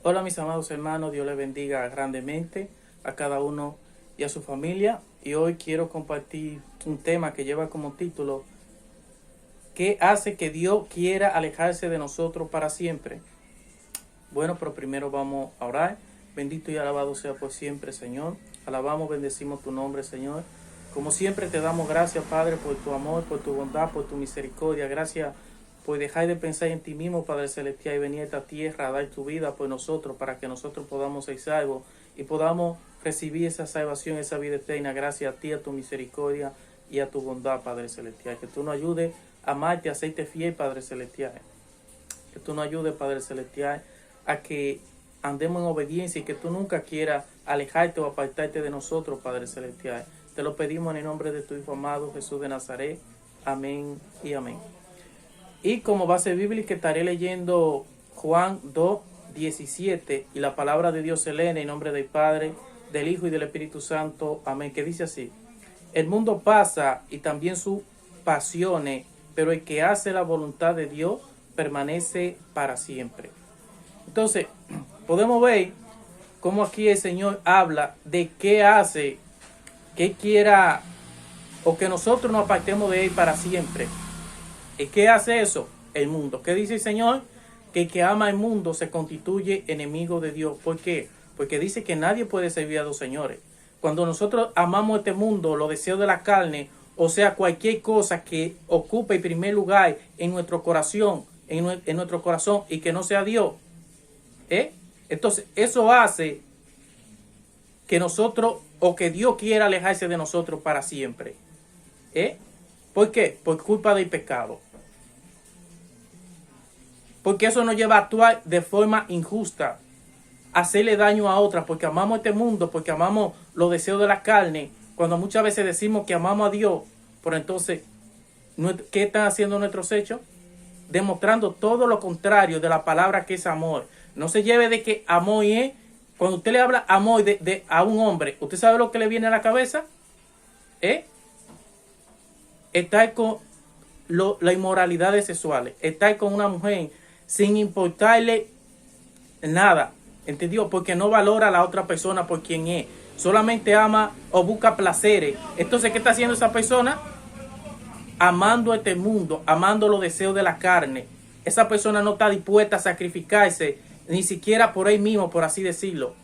Hola mis amados hermanos, Dios les bendiga grandemente a cada uno y a su familia. Y hoy quiero compartir un tema que lleva como título: ¿qué hace que Dios quiera alejarse de nosotros para siempre? Bueno, pero primero vamos a orar. Bendito y alabado sea por siempre, Señor. Alabamos, bendecimos tu nombre, Señor. Como siempre te damos gracias, Padre, por tu amor, por tu bondad, por tu misericordia. Gracias por dejar de pensar en ti mismo, Padre Celestial, y venir a esta tierra a dar tu vida por nosotros, para que nosotros podamos ser salvos y podamos recibir esa salvación, esa vida eterna, gracias a ti, a tu misericordia y a tu bondad, Padre Celestial. Que tú nos ayudes a amarte, a serte fiel, Padre Celestial. Que tú nos ayudes, Padre Celestial, a que andemos en obediencia y que tú nunca quieras alejarte o apartarte de nosotros, Padre Celestial. Te lo pedimos en el nombre de tu Hijo amado, Jesús de Nazaret. Amén y amén. Y como base bíblica estaré leyendo Juan 2:17, y la palabra de Dios se lee en el nombre del Padre, del Hijo y del Espíritu Santo. Amén. Que dice así: el mundo pasa y también sus pasiones, pero el que hace la voluntad de Dios permanece para siempre. Entonces, podemos ver cómo aquí el Señor habla de qué hace que quiera o que nosotros nos apartemos de Él para siempre. ¿Y qué hace eso? El mundo. ¿Qué dice el Señor? Que el que ama el mundo se constituye enemigo de Dios. ¿Por qué? Porque dice que nadie puede servir a dos señores. Cuando nosotros amamos este mundo, los deseos de la carne, o sea, cualquier cosa que ocupe el primer lugar en nuestro corazón, en nuestro corazón, y que no sea Dios, entonces eso hace que nosotros, o que Dios quiera alejarse de nosotros para siempre. ¿Por qué? Por culpa del pecado. Porque eso nos lleva a actuar de forma injusta, a hacerle daño a otras, porque amamos este mundo, porque amamos los deseos de la carne. Cuando muchas veces decimos que amamos a Dios, pero entonces, ¿qué están haciendo nuestros hechos? Demostrando todo lo contrario de la palabra que es amor. No se lleve de que amor es, cuando usted le habla amor a un hombre, ¿usted sabe lo que le viene a la cabeza? Estar con las inmoralidades sexuales, estar con una mujer sin importarle nada, ¿entendió? Porque no valora a la otra persona por quien es, solamente ama o busca placeres. Entonces, ¿qué está haciendo esa persona? Amando este mundo, amando los deseos de la carne. Esa persona no está dispuesta a sacrificarse, ni siquiera por él mismo, por así decirlo,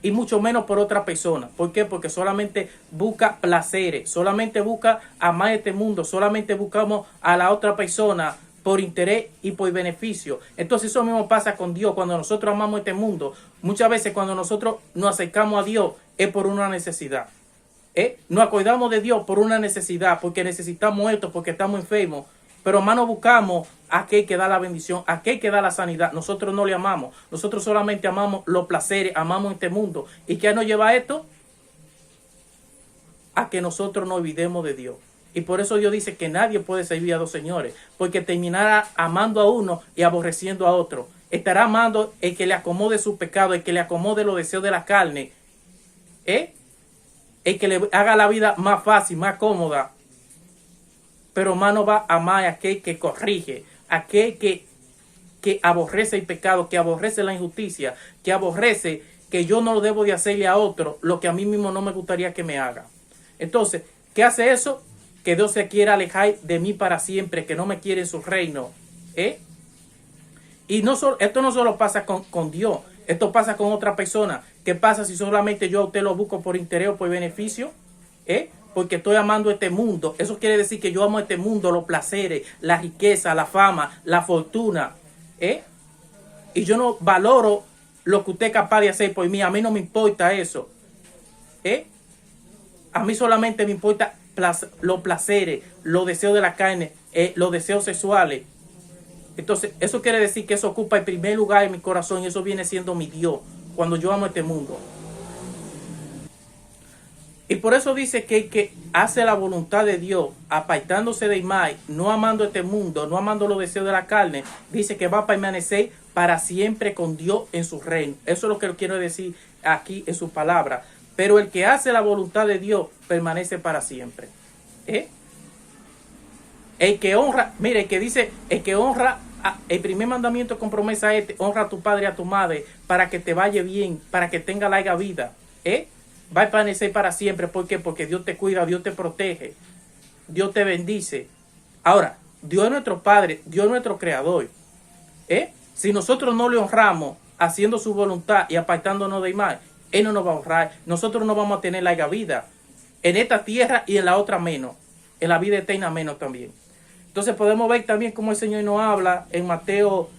y mucho menos por otra persona. ¿Por qué? Porque solamente busca placeres, solamente busca amar este mundo, solamente buscamos a la otra persona por interés y por beneficio. Entonces eso mismo pasa con Dios. Cuando nosotros amamos este mundo, muchas veces cuando nosotros nos acercamos a Dios es por una necesidad. Nos acordamos de Dios por una necesidad, porque necesitamos esto, porque estamos enfermos. Pero más no buscamos a aquel que da la bendición, a aquel que da la sanidad. Nosotros no le amamos. Nosotros solamente amamos los placeres, amamos este mundo. ¿Y qué nos lleva a esto? A que nosotros nos olvidemos de Dios. Y por eso Dios dice que nadie puede servir a dos señores, porque terminará amando a uno y aborreciendo a otro. Estará amando el que le acomode su pecado, el que le acomode los deseos de la carne, el que le haga la vida más fácil, más cómoda. Pero más no va a amar a aquel que corrige, aquel que aborrece el pecado, que aborrece la injusticia, que aborrece que yo no debo de hacerle a otro lo que a mí mismo no me gustaría que me haga. Entonces, ¿qué hace eso? Que Dios se quiera alejar de mí para siempre, que no me quiere en su reino. Y esto no solo pasa con Dios, esto pasa con otra persona. ¿Qué pasa si solamente yo a usted lo busco por interés o por beneficio? Porque estoy amando este mundo. Eso quiere decir que yo amo este mundo, los placeres, la riqueza, la fama, la fortuna. Y yo no valoro lo que usted es capaz de hacer por mí. A mí no me importa eso. A mí solamente me importa los placeres, los deseos de la carne, los deseos sexuales. Entonces, eso quiere decir que eso ocupa el primer lugar en mi corazón, y eso viene siendo mi Dios cuando yo amo este mundo. Y por eso dice que el que hace la voluntad de Dios, apartándose del mal, no amando este mundo, no amando los deseos de la carne, dice que va a permanecer para siempre con Dios en su reino. Eso es lo que quiero decir aquí en su palabra. Pero el que hace la voluntad de Dios permanece para siempre. El que honra, mire, el que dice, el que honra el primer mandamiento con promesa es: honra a tu padre y a tu madre para que te vaya bien, para que tenga larga vida. Va a permanecer para siempre. ¿Por qué? Porque Dios te cuida, Dios te protege, Dios te bendice. Ahora, Dios es nuestro Padre, Dios es nuestro Creador. Si nosotros no le honramos haciendo su voluntad y apartándonos de mal, Él no nos va a honrar. Nosotros no vamos a tener larga vida en esta tierra y en la otra menos, en la vida eterna menos también. Entonces podemos ver también cómo el Señor nos habla en Mateo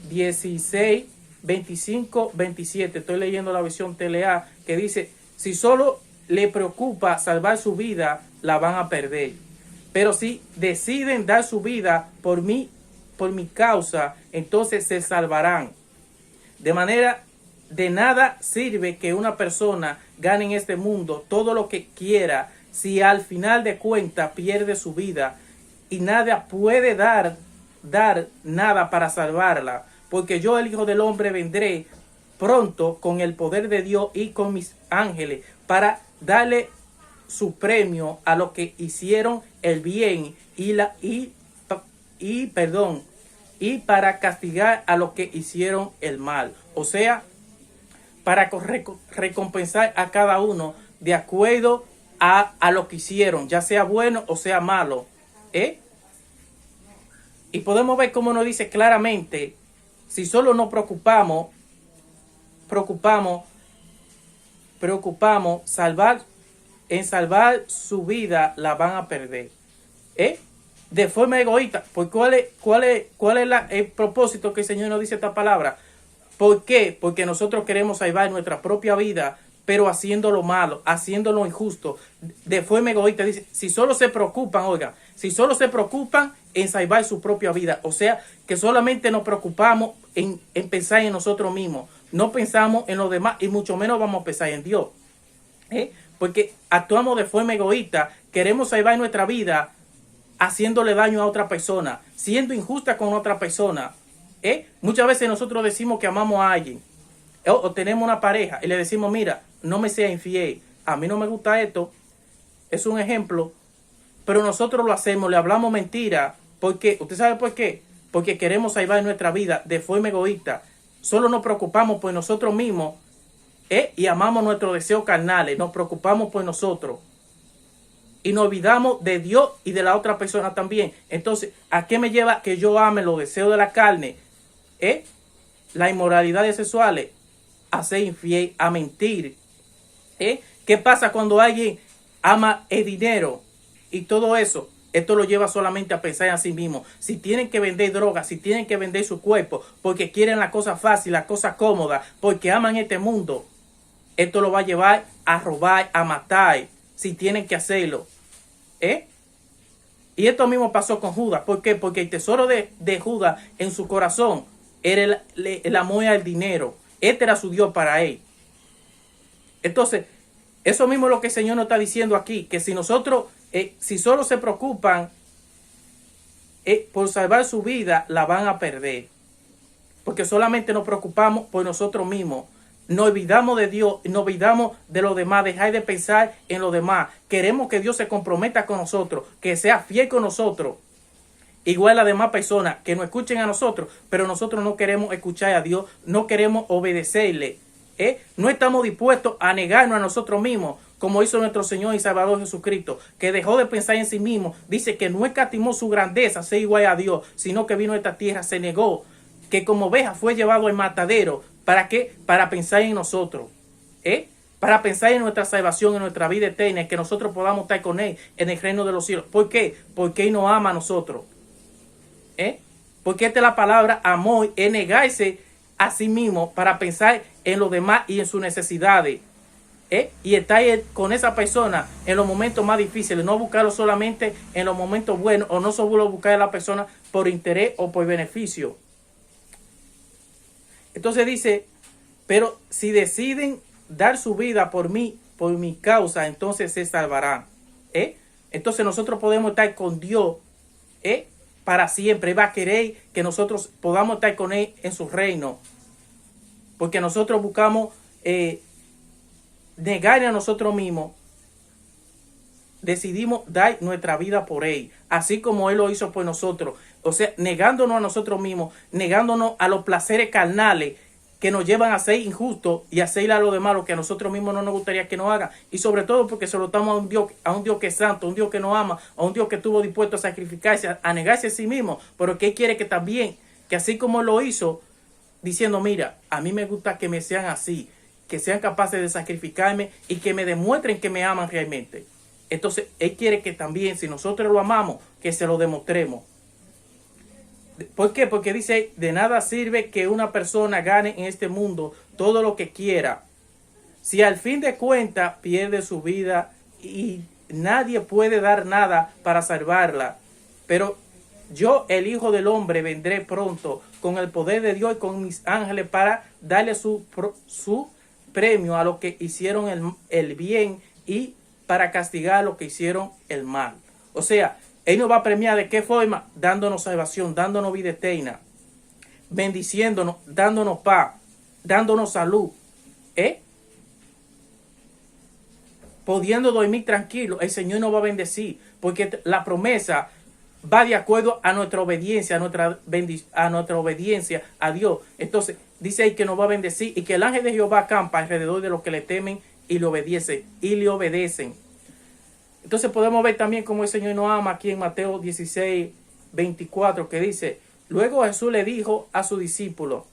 16, 25, 27. Estoy leyendo la versión TLA, que dice: si solo le preocupa salvar su vida, la van a perder. Pero si deciden dar su vida por mi causa, entonces se salvarán. De manera, de nada sirve que una persona gane en este mundo todo lo que quiera si al final de cuentas pierde su vida, y nada puede dar nada para salvarla. Porque yo, el Hijo del Hombre, vendré pronto con el poder de Dios y con mis ángeles para darle su premio a los que hicieron el bien y para castigar a los que hicieron el mal. O sea, para recompensar a cada uno de acuerdo a lo que hicieron, ya sea bueno o sea malo. Y podemos ver cómo nos dice claramente: si solo nos preocupamos salvar su vida, la van a perder. De forma egoísta. ¿Por cuál es el propósito que el Señor nos dice esta palabra? ¿Por qué? Porque nosotros queremos salvar nuestra propia vida, pero haciendo lo malo, haciendo lo injusto, de forma egoísta. Dice: si solo se preocupan, si solo se preocupan en salvar su propia vida, o sea, que solamente nos preocupamos en pensar en nosotros mismos, no pensamos en los demás y mucho menos vamos a pensar en Dios. Porque actuamos de forma egoísta, queremos salvar nuestra vida haciéndole daño a otra persona, siendo injusta con otra persona. Muchas veces nosotros decimos que amamos a alguien, o tenemos una pareja y le decimos: mira, no me seas infiel, a mí no me gusta esto. Es un ejemplo, pero nosotros lo hacemos, le hablamos mentira. ¿Por qué? ¿Usted sabe por qué? Porque queremos salvar nuestra vida de forma egoísta. Solo nos preocupamos por nosotros mismos, y amamos nuestros deseos carnales, nos preocupamos por nosotros y nos olvidamos de Dios y de la otra persona también. Entonces, ¿a qué me lleva que yo ame los deseos de la carne? Las inmoralidades sexuales, a ser infiel, a mentir. ¿Qué pasa cuando alguien ama el dinero y todo eso? Esto lo lleva solamente a pensar en sí mismo. Si tienen que vender drogas, si tienen que vender su cuerpo porque quieren la cosa fácil, la cosa cómoda, porque aman este mundo, esto lo va a llevar a robar, a matar, si tienen que hacerlo. Y esto mismo pasó con Judas. ¿Por qué? Porque el tesoro de Judas en su corazón era el amor al dinero. Este era su Dios para él. Entonces, eso mismo es lo que el Señor nos está diciendo aquí, que si nosotros, si solo se preocupan por salvar su vida, la van a perder. Porque solamente nos preocupamos por nosotros mismos. Nos olvidamos de Dios, nos olvidamos de los demás, dejar de pensar en los demás. Queremos que Dios se comprometa con nosotros, que sea fiel con nosotros. Igual las demás personas, que nos escuchen a nosotros, pero nosotros no queremos escuchar a Dios, no queremos obedecerle. No estamos dispuestos a negarnos a nosotros mismos, como hizo nuestro Señor y Salvador Jesucristo, que dejó de pensar en sí mismo. Dice que no escatimó su grandeza, ser igual a Dios, sino que vino a esta tierra, se negó, que como oveja fue llevado al matadero. ¿Para qué? Para pensar en nosotros. Para pensar en nuestra salvación, en nuestra vida eterna, en que nosotros podamos estar con Él en el reino de los cielos. ¿Por qué? Porque Él nos ama a nosotros. Porque esta es la palabra amor, es negarse a sí mismo para pensar en los demás y en sus necesidades. Y estar con esa persona en los momentos más difíciles, no buscarlo solamente en los momentos buenos, o no solo buscar a la persona por interés o por beneficio. Entonces dice: pero si deciden dar su vida por mí, por mi causa, entonces se salvarán. Entonces nosotros podemos estar con Dios para siempre. Él va a querer que nosotros podamos estar con Él en su reino. Porque nosotros buscamos negar a nosotros mismos. Decidimos dar nuestra vida por Él, así como Él lo hizo por nosotros. O sea, negándonos a nosotros mismos, negándonos a los placeres carnales que nos llevan a ser injustos y a hacer a los demás lo que a nosotros mismos no nos gustaría que nos hagan. Y sobre todo porque se lo estamos a un Dios que es santo, a un Dios que nos ama, a un Dios que estuvo dispuesto a sacrificarse, a negarse a sí mismo, pero que Él quiere que también, que así como lo hizo, diciendo, mira, a mí me gusta que me sean así, que sean capaces de sacrificarme y que me demuestren que me aman realmente. Entonces, Él quiere que también, si nosotros lo amamos, que se lo demostremos. ¿Por qué? Porque dice, de nada sirve que una persona gane en este mundo todo lo que quiera, si al fin de cuentas pierde su vida y nadie puede dar nada para salvarla. Pero yo, el Hijo del Hombre, vendré pronto con el poder de Dios y con mis ángeles para darle su premio a los que hicieron el bien y para castigar a los que hicieron el mal. O sea, Él nos va a premiar ¿de qué forma? Dándonos salvación, dándonos vida eterna, bendiciéndonos, dándonos paz, dándonos salud, pudiendo dormir tranquilo. El Señor nos va a bendecir, porque la promesa va de acuerdo a nuestra obediencia, a nuestra obediencia a Dios. Entonces, dice ahí que nos va a bendecir y que el ángel de Jehová acampa alrededor de los que le temen y le obedecen. Entonces podemos ver también cómo el Señor nos ama aquí en Mateo 16, 24, que dice, luego Jesús le dijo a sus discípulos,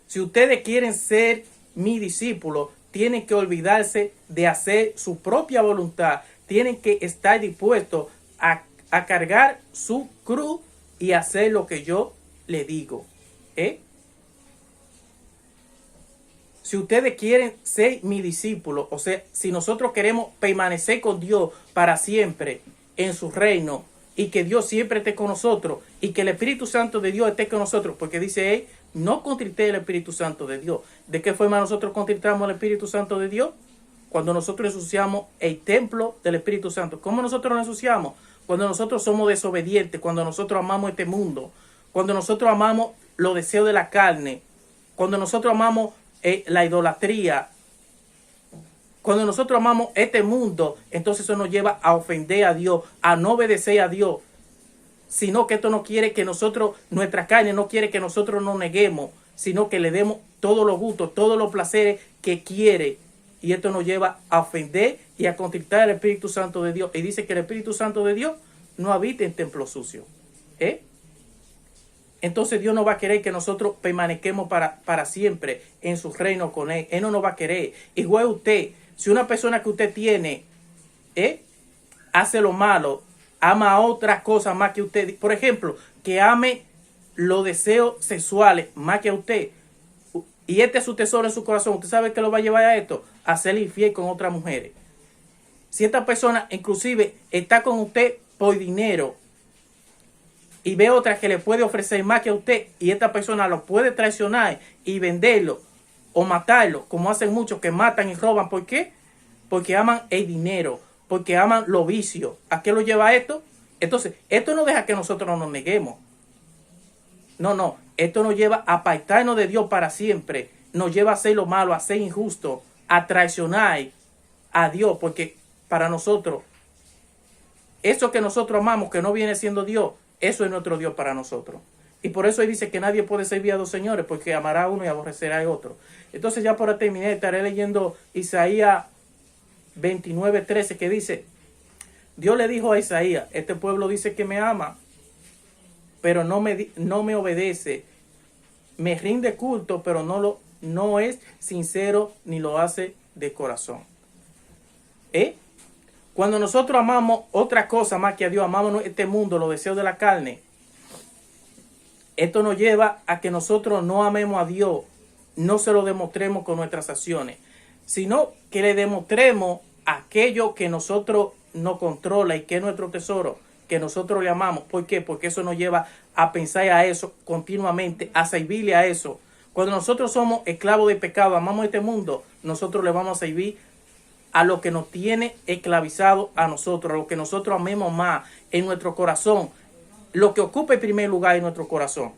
si ustedes quieren ser mi discípulos, tienen que olvidarse de hacer su propia voluntad, tienen que estar dispuestos a cargar su cruz y hacer lo que yo le digo. Si ustedes quieren ser mi discípulo, o sea, si nosotros queremos permanecer con Dios para siempre en su reino y que Dios siempre esté con nosotros y que el Espíritu Santo de Dios esté con nosotros, porque dice él, no contrité el Espíritu Santo de Dios. ¿De qué forma nosotros contristamos el Espíritu Santo de Dios? Cuando nosotros ensuciamos el templo del Espíritu Santo. ¿Cómo nosotros lo ensuciamos? Cuando nosotros somos desobedientes, cuando nosotros amamos este mundo, cuando nosotros amamos los deseos de la carne, cuando nosotros amamos la idolatría, cuando nosotros amamos este mundo, entonces eso nos lleva a ofender a Dios, a no obedecer a Dios, sino que esto no quiere que nosotros, nuestra carne no quiere que nosotros nos neguemos, sino que le demos todos los gustos, todos los placeres que quiere, y esto nos lleva a ofender y a contristar al Espíritu Santo de Dios. Y dice que el Espíritu Santo de Dios no habita en templo sucio. Entonces Dios no va a querer que nosotros permanezcamos para siempre en su reino con Él. Él no nos va a querer. Igual usted, si una persona que usted tiene hace lo malo, ama a otras cosas más que usted, por ejemplo, que ame los deseos sexuales más que a usted, y este es su tesoro en su corazón, ¿usted sabe qué lo va a llevar a esto? A ser infiel con otras mujeres. Si esta persona inclusive está con usted por dinero, y ve otra que le puede ofrecer más que a usted, y esta persona lo puede traicionar y venderlo o matarlo, como hacen muchos que matan y roban. ¿Por qué? Porque aman el dinero, porque aman los vicios. ¿A qué lo lleva esto? Entonces, esto no deja que nosotros no nos neguemos. No, esto nos lleva a apartarnos de Dios para siempre, nos lleva a hacer lo malo, a ser injusto, a traicionar a Dios, porque para nosotros, eso que nosotros amamos, que no viene siendo Dios, eso es nuestro Dios para nosotros. Y por eso él dice que nadie puede servir a dos señores, porque amará a uno y aborrecerá a otro. Entonces, ya para terminar, estaré leyendo Isaías 29:13, que dice, Dios le dijo a Isaías, este pueblo dice que me ama, pero no me obedece, me rinde culto, pero no es sincero ni lo hace de corazón. Cuando nosotros amamos otra cosa más que a Dios, amamos este mundo, los deseos de la carne, esto nos lleva a que nosotros no amemos a Dios, no se lo demostremos con nuestras acciones, sino que le demostremos aquello que nosotros nos controla y que es nuestro tesoro, que nosotros le amamos. ¿Por qué? Porque eso nos lleva a pensar a eso continuamente, a servirle a eso. Cuando nosotros somos esclavos del pecado, amamos este mundo, nosotros le vamos a servir a lo que nos tiene esclavizado a nosotros, a lo que nosotros amemos más en nuestro corazón, lo que ocupa el primer lugar en nuestro corazón.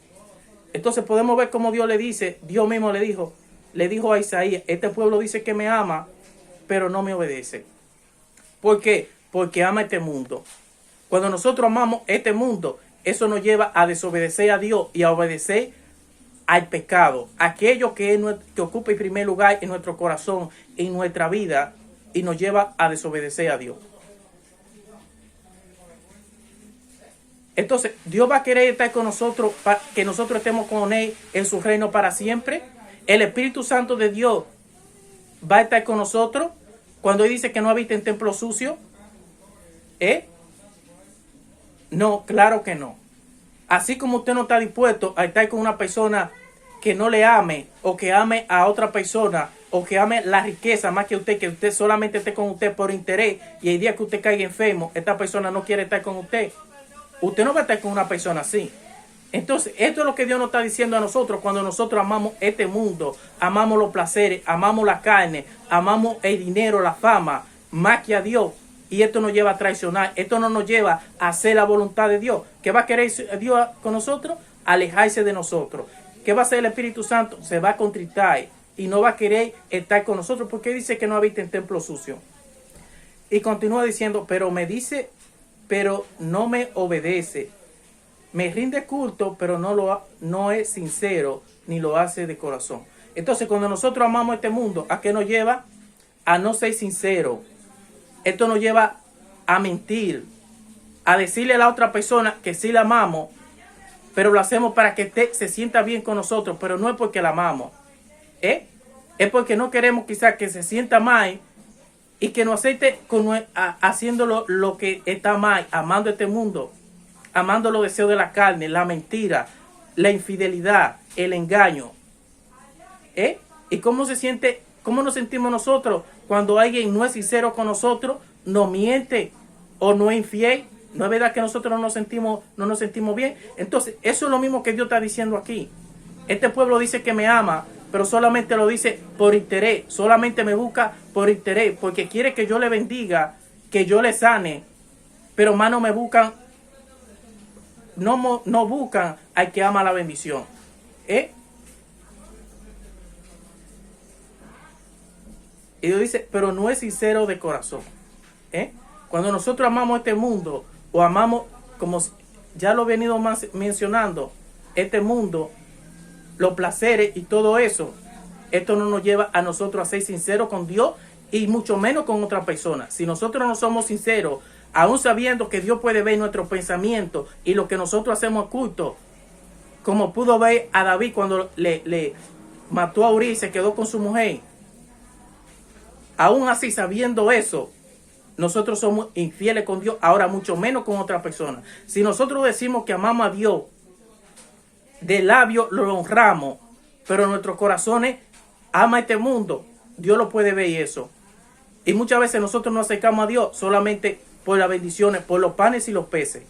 Entonces podemos ver cómo Dios le dice, Dios mismo le dijo a Isaías, este pueblo dice que me ama, pero no me obedece. ¿Por qué? Porque ama este mundo. Cuando nosotros amamos este mundo, eso nos lleva a desobedecer a Dios y a obedecer al pecado, aquello que ocupa el primer lugar en nuestro corazón, en nuestra vida, y nos lleva a desobedecer a Dios. Entonces, Dios va a querer estar con nosotros, para que nosotros estemos con Él en su reino para siempre. El Espíritu Santo de Dios va a estar con nosotros cuando Él dice que no habita en templo sucio. No, claro que no. Así como usted no está dispuesto a estar con una persona que no le ame, o que ame a otra persona, o que ame la riqueza más que usted solamente esté con usted por interés, y el día que usted caiga enfermo, esta persona no quiere estar con usted. Usted no va a estar con una persona así. Entonces, esto es lo que Dios nos está diciendo a nosotros cuando nosotros amamos este mundo, amamos los placeres, amamos la carne, amamos el dinero, la fama, más que a Dios. Y esto nos lleva a traicionar, esto no nos lleva a hacer la voluntad de Dios. ¿Qué va a querer Dios con nosotros? Alejarse de nosotros. ¿Qué va a hacer el Espíritu Santo? Se va a contritar y no va a querer estar con nosotros porque dice que no habita en templo sucio. Y continúa diciendo, pero no me obedece. Me rinde culto, pero no es sincero ni lo hace de corazón. Entonces, cuando nosotros amamos este mundo, ¿a qué nos lleva? A no ser sincero. Esto nos lleva a mentir, a decirle a la otra persona que sí la amamos, pero lo hacemos para que se sienta bien con nosotros, pero no es porque la amamos. Es porque no queremos quizás que se sienta mal y que nos acepte haciendo lo que está mal, amando este mundo, amando los deseos de la carne, la mentira, la infidelidad, el engaño. ¿Y cómo nos sentimos nosotros cuando alguien no es sincero con nosotros, nos miente o no es infiel? ¿No es verdad que nosotros no nos sentimos bien? Entonces, eso es lo mismo que Dios está diciendo aquí. Este pueblo dice que me ama, pero solamente lo dice por interés. Solamente me busca por interés, porque quiere que yo le bendiga, que yo le sane. Pero más no me buscan, no buscan al que ama la bendición. Y Dios dice, pero no es sincero de corazón. Cuando nosotros amamos este mundo, o amamos, como ya lo he venido mencionando, este mundo, los placeres y todo eso, esto no nos lleva a nosotros a ser sinceros con Dios y mucho menos con otra persona. Si nosotros no somos sinceros, aún sabiendo que Dios puede ver nuestros pensamientos y lo que nosotros hacemos oculto, como pudo ver a David cuando le mató a Urí y se quedó con su mujer. Aún así, sabiendo eso, nosotros somos infieles con Dios, ahora mucho menos con otra persona. Si nosotros decimos que amamos a Dios, de labio lo honramos, pero nuestros corazones ama este mundo, Dios lo puede ver y eso. Y muchas veces nosotros nos acercamos a Dios solamente por las bendiciones, por los panes y los peces.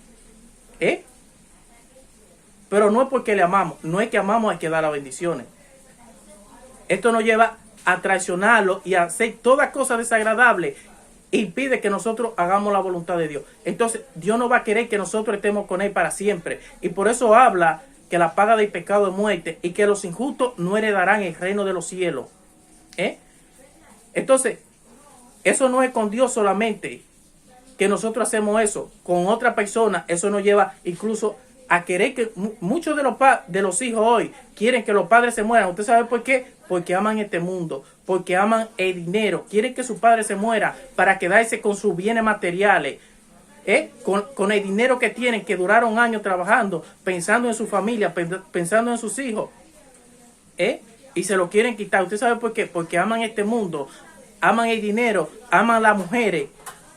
Pero no es porque le amamos, no es que amamos hay que dar las bendiciones. Esto nos lleva a traicionarlo y a hacer todas cosas desagradables. Impide que nosotros hagamos la voluntad de Dios. Entonces Dios no va a querer que nosotros estemos con Él para siempre. Y por eso habla que la paga del pecado es muerte y que los injustos no heredarán el reino de los cielos. Entonces, eso no es con Dios solamente que nosotros hacemos eso. Con otra persona, eso nos lleva incluso a querer que muchos de los hijos hoy quieren que los padres se mueran. ¿Usted sabe por qué? Porque aman este mundo, porque aman el dinero. Quieren que su padre se muera para quedarse con sus bienes materiales, con el dinero que tienen, que duraron años trabajando, pensando en su familia, pensando en sus hijos, y se lo quieren quitar. ¿Usted sabe por qué? Porque aman este mundo, aman el dinero, aman las mujeres,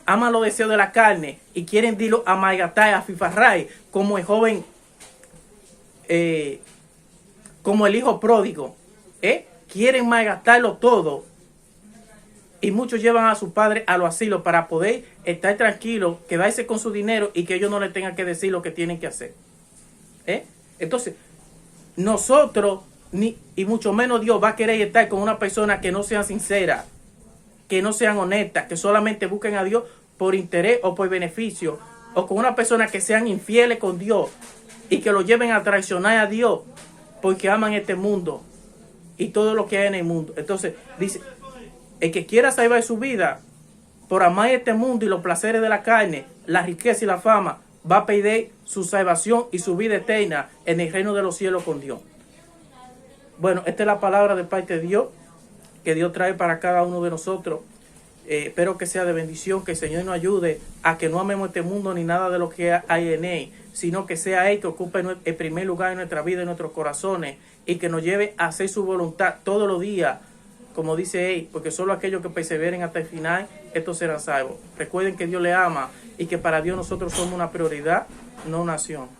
aman los deseos de la carne y quieren dirlo a malgastar, a fifarrar, como el joven, como el hijo pródigo. Quieren malgastarlo todo. Y muchos llevan a sus padres a los asilos para poder estar tranquilos, quedarse con su dinero y que ellos no le tengan que decir lo que tienen que hacer. Entonces, nosotros, y mucho menos Dios, va a querer estar con una persona que no sea sincera, que no sean honestas, que solamente busquen a Dios por interés o por beneficio, o con una persona que sean infieles con Dios y que lo lleven a traicionar a Dios porque aman este mundo y todo lo que hay en el mundo. Entonces dice, el que quiera salvar su vida por amar este mundo y los placeres de la carne, la riqueza y la fama, va a pedir su salvación y su vida eterna en el reino de los cielos con Dios. Bueno, esta es la palabra de parte de Dios que Dios trae para cada uno de nosotros. Espero que sea de bendición, que el Señor nos ayude a que no amemos este mundo ni nada de lo que hay en él, sino que sea Él que ocupe el primer lugar en nuestra vida, en nuestros corazones, y que nos lleve a hacer su voluntad todos los días, como dice Él, porque solo aquellos que perseveren hasta el final, estos serán salvos. Recuerden que Dios le ama y que para Dios nosotros somos una prioridad, no una nación.